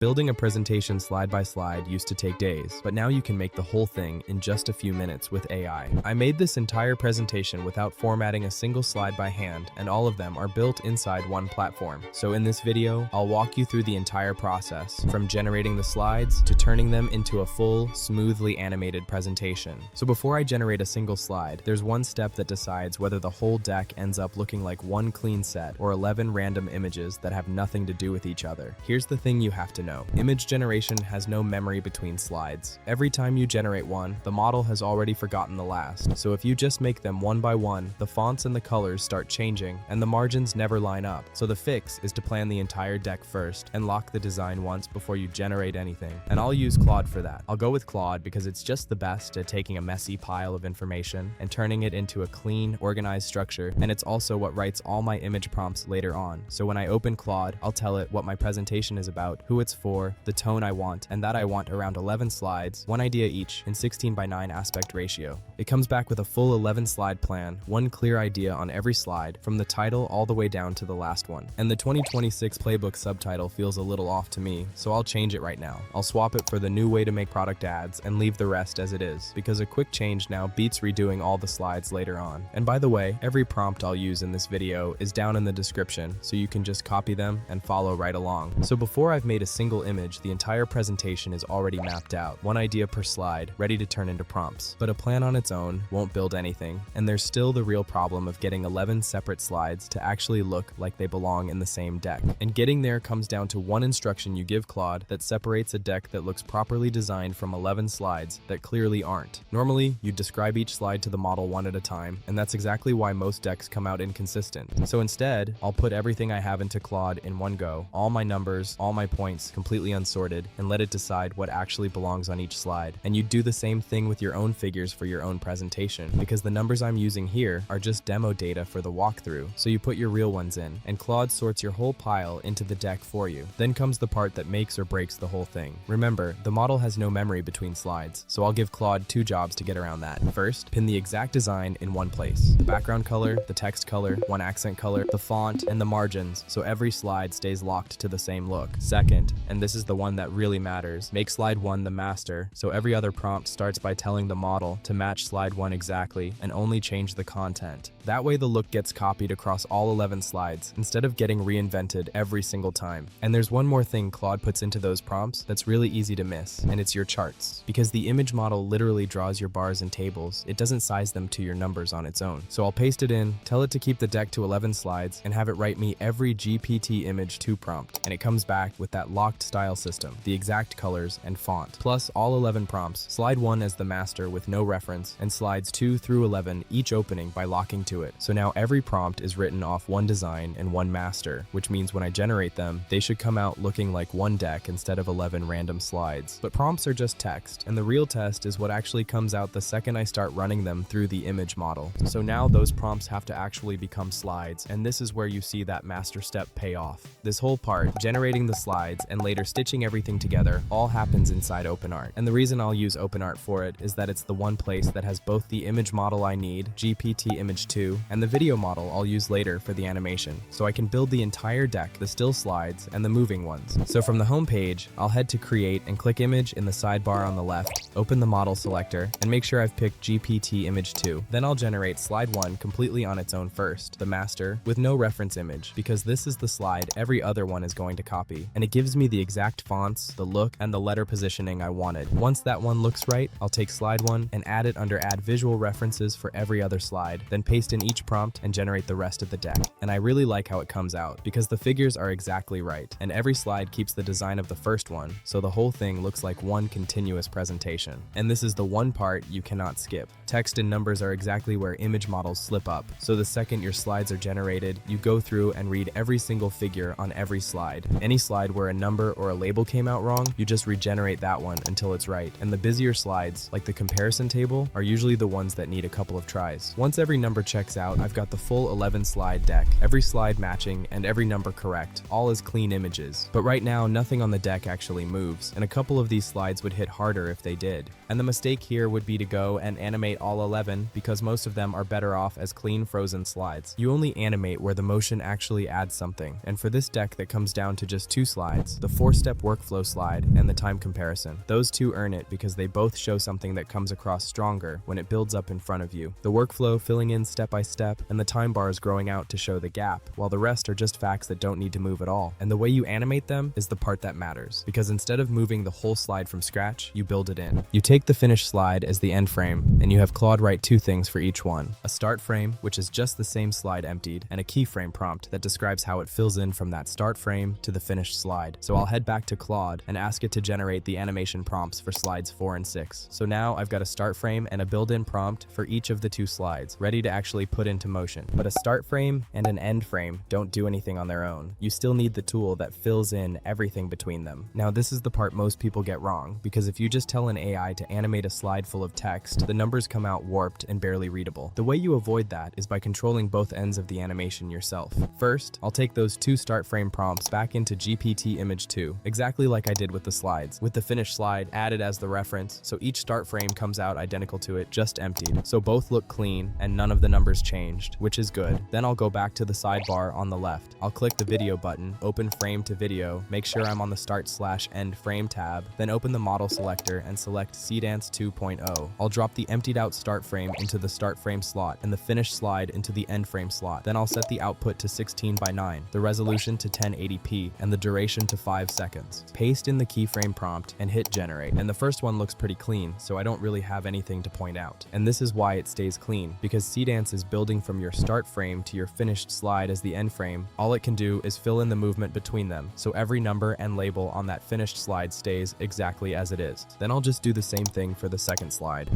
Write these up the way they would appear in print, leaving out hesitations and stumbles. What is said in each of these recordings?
Building a presentation slide by slide used to take days, but now you can make the whole thing in just a few minutes with AI. I made this entire presentation without formatting a single slide by hand, and all of them are built inside one platform. So in this video, I'll walk you through the entire process, from generating the slides to turning them into a full, smoothly animated presentation. So before I generate a single slide, there's one step that decides whether the whole deck ends up looking like one clean set or 11 random images that have nothing to do with each other. Here's the thing you have to know. Image generation has no memory between slides. Every time you generate one, the model has already forgotten the last. So if you just make them one by one, the fonts and the colors start changing, and the margins never line up. So the fix is to plan the entire deck first and lock the design once before you generate anything. And I'll use Claude for that. I'll go with Claude because it's just the best at taking a messy pile of information and turning it into a clean, organized structure, and it's also what writes all my image prompts later on. So when I open Claude, I'll tell it what my presentation is about, who it's for, the tone I want, and that I want around 11 slides, one idea each, in 16:9 aspect ratio. It comes back with a full 11 slide plan, one clear idea on every slide, from the title all the way down to the last one. And the 2026 playbook subtitle feels a little off to me, so I'll change it right now. I'll swap it for the new way to make product ads and leave the rest as it is, because a quick change now beats redoing all the slides later on. And by the way, every prompt I'll use in this video is down in the description, so you can just copy them and follow right along. So before I've made a single image, the entire presentation is already mapped out, one idea per slide, ready to turn into prompts. But a plan on its own won't build anything, and there's still the real problem of getting 11 separate slides to actually look like they belong in the same deck. And getting there comes down to one instruction you give Claude that separates a deck that looks properly designed from 11 slides that clearly aren't. Normally, you describe each slide to the model one at a time, and that's exactly why most decks come out inconsistent. So instead, I'll put everything I have into Claude in one go, all my numbers, all my points, completely unsorted, and let it decide what actually belongs on each slide. And you do the same thing with your own figures for your own presentation, because the numbers I'm using here are just demo data for the walkthrough, so you put your real ones in, and Claude sorts your whole pile into the deck for you. Then comes the part that makes or breaks the whole thing. Remember, the model has no memory between slides, so I'll give Claude two jobs to get around that. First, pin the exact design in one place. The background color, the text color, one accent color, the font, and the margins, so every slide stays locked to the same look. Second, and this is the one that really matters, make slide 1 the master, so every other prompt starts by telling the model to match slide 1 exactly and only change the content. That way the look gets copied across all 11 slides instead of getting reinvented every single time. And there's one more thing Claude puts into those prompts that's really easy to miss, and it's your charts. Because the image model literally draws your bars and tables, it doesn't size them to your numbers on its own. So I'll paste it in, tell it to keep the deck to 11 slides, and have it write me every GPT Image 2 prompt, and it comes back with that locked style system, the exact colors and font, plus all 11 prompts, slide 1 as the master with no reference, and slides 2 through 11 each opening by locking to it. So now every prompt is written off one design and one master, which means when I generate them, they should come out looking like one deck instead of 11 random slides. But prompts are just text, and the real test is what actually comes out the second I start running them through the image model. So now those prompts have to actually become slides, and this is where you see that master step pay off. This whole part, generating the slides and later stitching everything together, all happens inside OpenArt. And the reason I'll use OpenArt for it is that it's the one place that has both the image model I need, GPT Image 2, and the video model I'll use later for the animation. So I can build the entire deck, the still slides, and the moving ones. So from the home page, I'll head to Create and click Image in the sidebar on the left, open the model selector, and make sure I've picked GPT Image 2. Then I'll generate slide 1 completely on its own first, the master, with no reference image, because this is the slide every other one is going to copy, and it gives me the exact fonts, the look, and the letter positioning I wanted. Once that one looks right, I'll take slide 1 and add it under Add Visual References for every other slide, then paste in each prompt and generate the rest of the deck. And I really like how it comes out, because the figures are exactly right, and every slide keeps the design of the first one, so the whole thing looks like one continuous presentation. And this is the one part you cannot skip. Text and numbers are exactly where image models slip up, so the second your slides are generated, you go through and read every single figure on every slide. Any slide where a number or a label came out wrong, you just regenerate that one until it's right. And the busier slides, like the comparison table, are usually the ones that need a couple of tries. Once every number checks out, I've got the full 11 slide deck, every slide matching and every number correct, all as clean images. But right now, nothing on the deck actually moves, and a couple of these slides would hit harder if they did. And the mistake here would be to go and animate all 11, because most of them are better off as clean frozen slides. You only animate where the motion actually adds something, and for this deck that comes down to just 2 slides, the 4-step workflow slide, and the time comparison. Those two earn it because they both show something that comes across stronger when it builds up in front of you. The workflow filling in step by step, and the time bars growing out to show the gap, while the rest are just facts that don't need to move at all. And the way you animate them is the part that matters, because instead of moving the whole slide from scratch, you build it in. You take the finished slide as the end frame, and you have Claude write two things for each one: a start frame, which is just the same slide emptied, and a keyframe prompt that describes how it fills in from that start frame to the finished slide. So I'll head back to Claude and ask it to generate the animation prompts for slides 4 and 6. So now I've got a start frame and a built-in prompt for each of the two slides, ready to actually put into motion. But a start frame and an end frame don't do anything on their own. You still need the tool that fills in everything between them. Now this is the part most people get wrong, because if you just tell an AI to animate a slide full of text, the numbers come out warped and barely readable. The way you avoid that is by controlling both ends of the animation yourself. First, I'll take those two start frame prompts back into GPT Image 2, exactly like I did with the slides, with the finished slide added as the reference, so each start frame comes out identical to it, just emptied. So both look clean and none of the numbers changed, which is good. Then I'll go back to the sidebar on the left. I'll click the video button, open frame to video, make sure I'm on the start/end frame tab, then open the model selector and select Seedance 2.0. I'll drop the emptied out start frame into the start frame slot and the finished slide into the end frame slot. Then I'll set the output to 16:9, the resolution to 1080p, and the duration to 5 seconds. Paste in the keyframe prompt and hit generate. And the first one looks pretty clean, so I don't really have anything to point out. And this is why it stays clean, because Seedance is building from your start frame to your finished slide as the end frame. All it can do is fill in the movement between them, so every number and label on that finished slide stays exactly as it is. Then I'll just do the same thing for the second slide.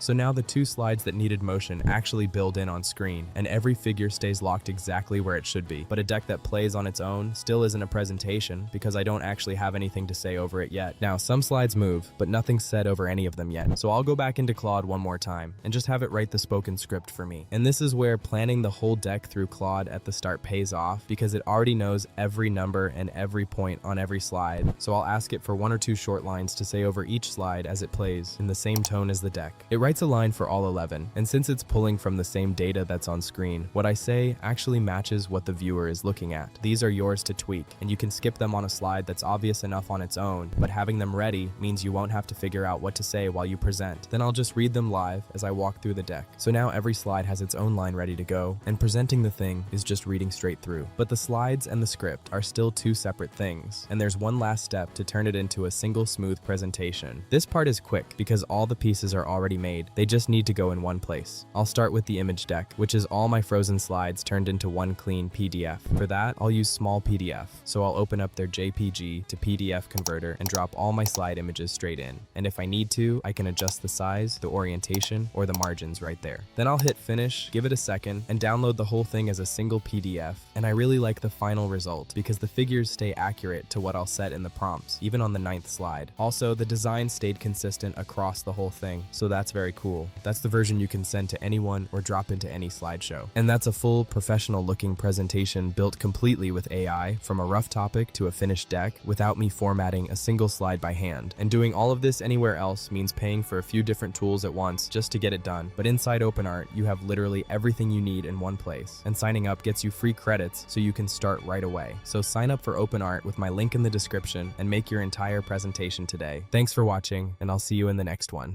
So now the two slides that needed motion actually build in on screen, and every figure stays locked exactly where it should be. But a deck that plays on its own still isn't a presentation, because I don't actually have anything to say over it yet. Now, some slides move, but nothing's said over any of them yet. So I'll go back into Claude one more time, and just have it write the spoken script for me. And this is where planning the whole deck through Claude at the start pays off, because it already knows every number and every point on every slide. So I'll ask it for 1 or 2 short lines to say over each slide as it plays, in the same tone as the deck. It writes a line for all 11, and since it's pulling from the same data that's on screen, what I say actually matches what the viewer is looking at. These are yours to tweak, and you can skip them on a slide that's obvious enough on its own, but having them ready means you won't have to figure out what to say while you present. Then I'll just read them live as I walk through the deck. So now every slide has its own line ready to go, and presenting the thing is just reading straight through. But the slides and the script are still two separate things, and there's one last step to turn it into a single smooth presentation. This part is quick because all the pieces are already made. They just need to go in one place. I'll start with the image deck, which is all my frozen slides turned into one clean PDF. For that, I'll use small PDF. So I'll open up their JPG to PDF converter and drop all my slide images straight in. And if I need to, I can adjust the size, the orientation, or the margins right there. Then I'll hit finish, give it a second, and download the whole thing as a single PDF. And I really like the final result because the figures stay accurate to what I'll set in the prompts, even on the 9th slide. Also, the design stayed consistent across the whole thing, so that's very cool. That's the version you can send to anyone or drop into any slideshow. And that's a full professional looking presentation built completely with AI, from a rough topic to a finished deck, without me formatting a single slide by hand. And doing all of this anywhere else means paying for a few different tools at once just to get it done. But inside OpenArt, you have literally everything you need in one place. And signing up gets you free credits so you can start right away. So sign up for OpenArt with my link in the description and make your entire presentation today. Thanks for watching, and I'll see you in the next one.